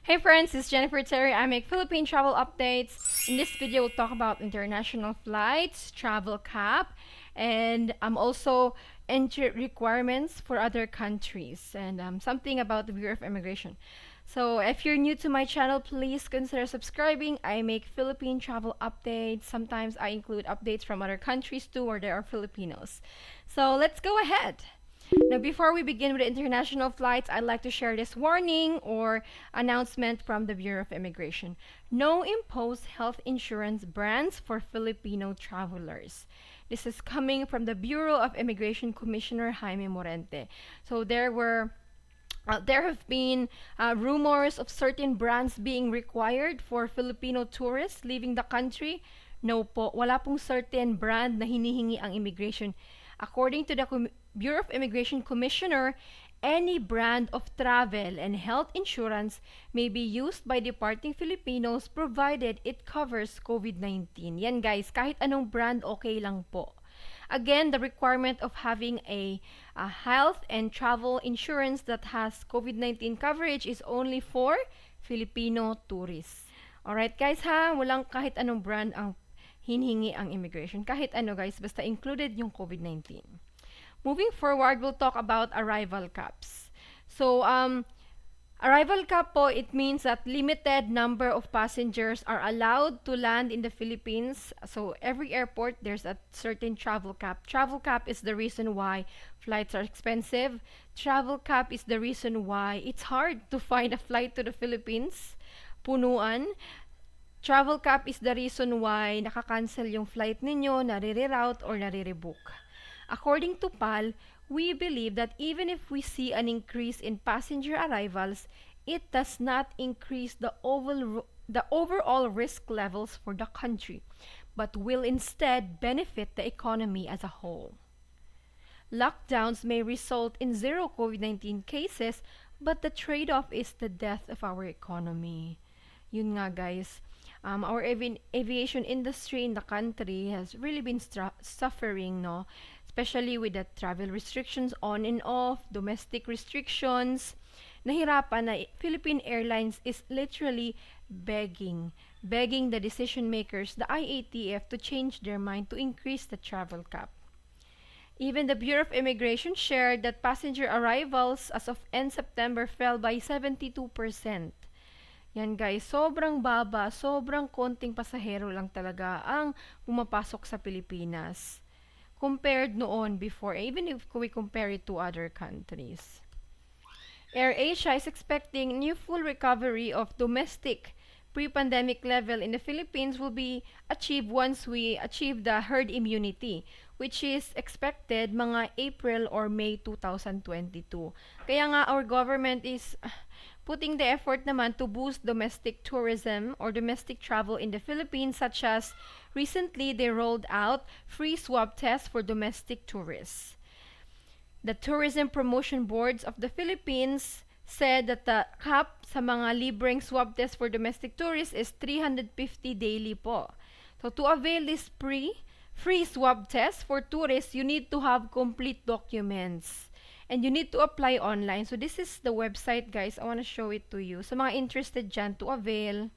Hey friends, it's Jennifer Terri. I make Philippine travel updates. In this video, we'll talk about international flights, travel cap, and also entry requirements for other countries, and something about the Bureau of Immigration. So if you're new to my channel, please consider subscribing. I make Philippine travel updates. Sometimes I include updates from other countries too, where there are Filipinos. So let's go ahead. Now, before we begin with the international flights, I'd like to share this warning or announcement from the Bureau of Immigration. No imposed health insurance brands for Filipino travelers. This is coming from the Bureau of Immigration Commissioner Jaime Morente. So there have been rumors of certain brands being required for Filipino tourists leaving the country. No po, wala pong certain brand na hinihingi ang immigration. According to the Bureau of Immigration Commissioner, any brand of travel and health insurance may be used by departing Filipinos provided it covers COVID-19. Yan guys, kahit anong brand okay lang po. Again, the requirement of having a health and travel insurance that has COVID-19 coverage is only for Filipino tourists. Alright guys ha, walang kahit anong brand ang hinihingi ang immigration. Kahit ano guys, basta included yung COVID-19. Moving forward, we'll talk about arrival caps. So, arrival cap po, it means that limited number of passengers are allowed to land in the Philippines. So, every airport, there's a certain travel cap. Travel cap is the reason why flights are expensive. Travel cap is the reason why it's hard to find a flight to the Philippines. Punuan. Travel cap is the reason why nakakancel yung flight ninyo, nare-reroute or nare-rebook. According to PAL, we believe that even if we see an increase in passenger arrivals, it does not increase the overall risk levels for the country, but will instead benefit the economy as a whole. Lockdowns may result in zero COVID-19 cases, but the trade-off is the death of our economy. Yun nga guys, our aviation industry in the country has really been suffering, no? Especially with the travel restrictions on and off, domestic restrictions. Nahirapan na Philippine Airlines is literally begging the decision makers, the IATF, to change their mind to increase the travel cap. Even the Bureau of Immigration shared that passenger arrivals as of end September fell by 72%. Yan guys, sobrang baba, sobrang konting pasahero lang talaga ang pumapasok sa Pilipinas compared noon before, even if we compare it to other countries. AirAsia is expecting new full recovery of domestic pre-pandemic level in the Philippines will be achieved once we achieve the herd immunity, which is expected mga April or May 2022. Kaya nga our government is putting the effort naman to boost domestic tourism or domestic travel in the Philippines, such as recently they rolled out free swab tests for domestic tourists. The Tourism Promotion Boards of the Philippines said that the cap sa mga libreng swab test for domestic tourists is 350 daily po. So to avail this free swab test for tourists, you need to have complete documents. And you need to apply online. So this is the website guys. I want to show it to you. Sa mga interested dyan to avail,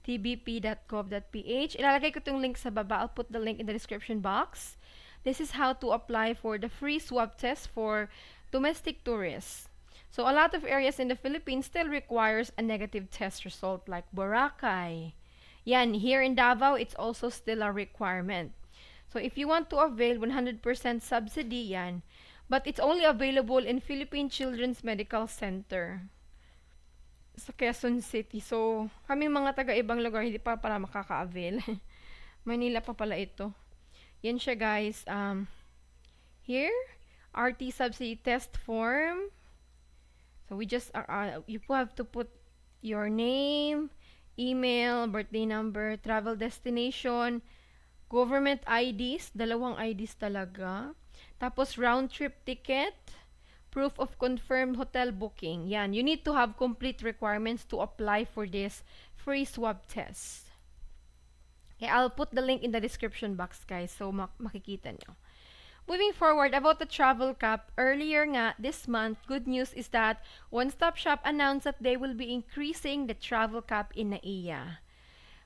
tbp.gov.ph. Ilalagay ko itong link sa baba. I'll put the link in the description box. This is how to apply for the free swab test for domestic tourists. So a lot of areas in the Philippines still requires a negative test result, like Boracay. Yan, here in Davao, it's also still a requirement. So if you want to avail 100% subsidy, yan. But it's only available in Philippine Children's Medical Center sa Quezon City. So, kami mga taga-ibang lugar, hindi pa pala makaka-avail. Manila pa pala ito. Yan siya guys. Here, RT subsidy test form. So, we just, you have to put your name, email, birthday number, travel destination, government IDs, dalawang IDs talaga. Tapos round trip ticket, proof of confirmed hotel booking. Yan, you need to have complete requirements to apply for this free swab test. Okay, I'll put the link in the description box guys, so makikita nyo. Moving forward, about the travel cap, earlier nga this month, good news is that One Stop Shop announced that they will be increasing the travel cap in NAIA.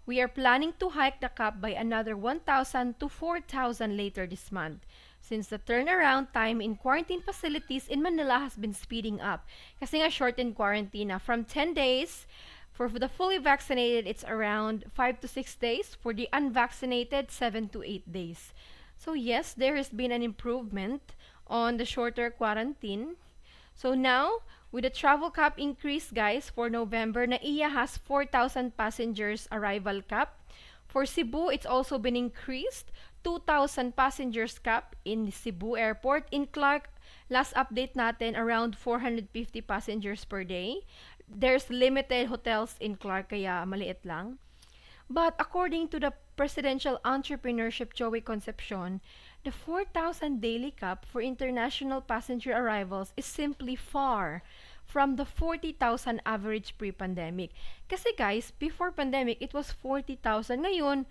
We are planning to hike the cap by another 1,000 to 4,000 later this month, since the turnaround time in quarantine facilities in Manila has been speeding up. Kasi nga shortened quarantine na from 10 days. For the fully vaccinated, it's around 5 to 6 days. For the unvaccinated, 7 to 8 days. So yes, there has been an improvement on the shorter quarantine. So now, with the travel cap increase, guys, for November, NAIA has 4,000 passengers arrival cap. For Cebu, it's also been increased. 2,000 passengers cap in Cebu Airport. In Clark, last update natin, around 450 passengers per day. There's limited hotels in Clark, kaya maliit lang. But according to the Presidential Entrepreneurship Joey Concepcion, the 4,000 daily cap for international passenger arrivals is simply far from the 40,000 average pre-pandemic. Kasi guys, before pandemic, it was 40,000. Ngayon,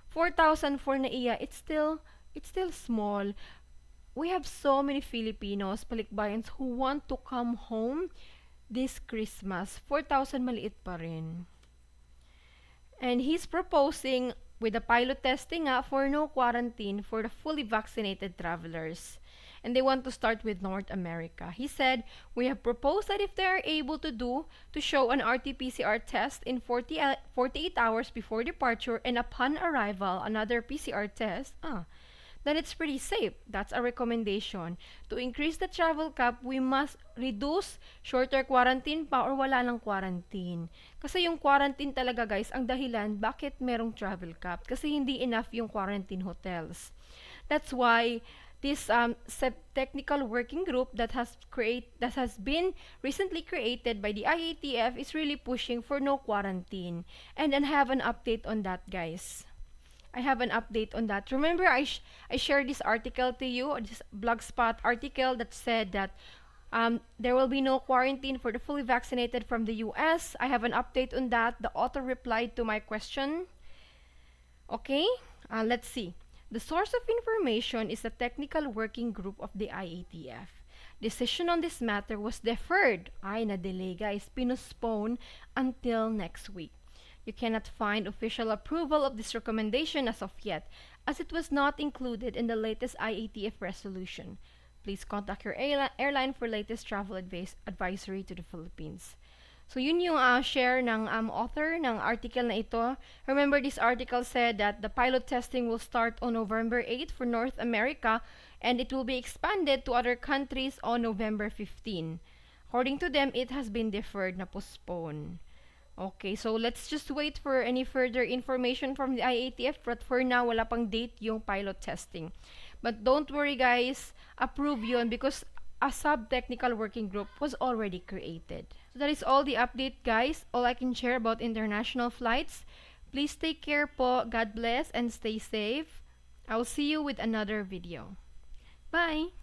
4,000 for NAIA, it's still small. We have so many Filipinos, Balikbayans, who want to come home this Christmas. 4,000 maliit pa rin. And he's proposing with the pilot testing for no quarantine for the fully vaccinated travelers. And they want to start with North America. He said, we have proposed that if they are able to show an RT-PCR test in 48 hours before departure and upon arrival, another PCR test, then it's pretty safe. That's a recommendation. To increase the travel cap, we must reduce shorter quarantine pa or wala lang quarantine. Kasi yung quarantine talaga guys, ang dahilan bakit merong travel cap. Kasi hindi enough yung quarantine hotels. That's why this technical working group that has been recently created by the IATF is really pushing for no quarantine. And I have an update on that, guys. I have an update on that. Remember, I shared this article to you, this Blogspot article that said that there will be no quarantine for the fully vaccinated from the US. I have an update on that. The author replied to my question. Okay, let's see. The source of information is the technical working group of the IATF. Decision on this matter was deferred. Ay, na-delay guys. Pinospone until next week. You cannot find official approval of this recommendation as of yet, as it was not included in the latest IATF resolution. Please contact your airline for latest travel advisory to the Philippines. So yun yung share ng author ng article na ito. Remember, this article said that the pilot testing will start on November 8 for North America and it will be expanded to other countries on November 15. According to them, it has been deferred, na postponed. Okay, so let's just wait for any further information from the IATF, but for now, wala pang date yung pilot testing. But don't worry guys, approve yun because a sub-technical working group was already created. So that is all the update guys, all I can share about international flights. Please take care po, God bless, and stay safe. I'll see you with another video. Bye!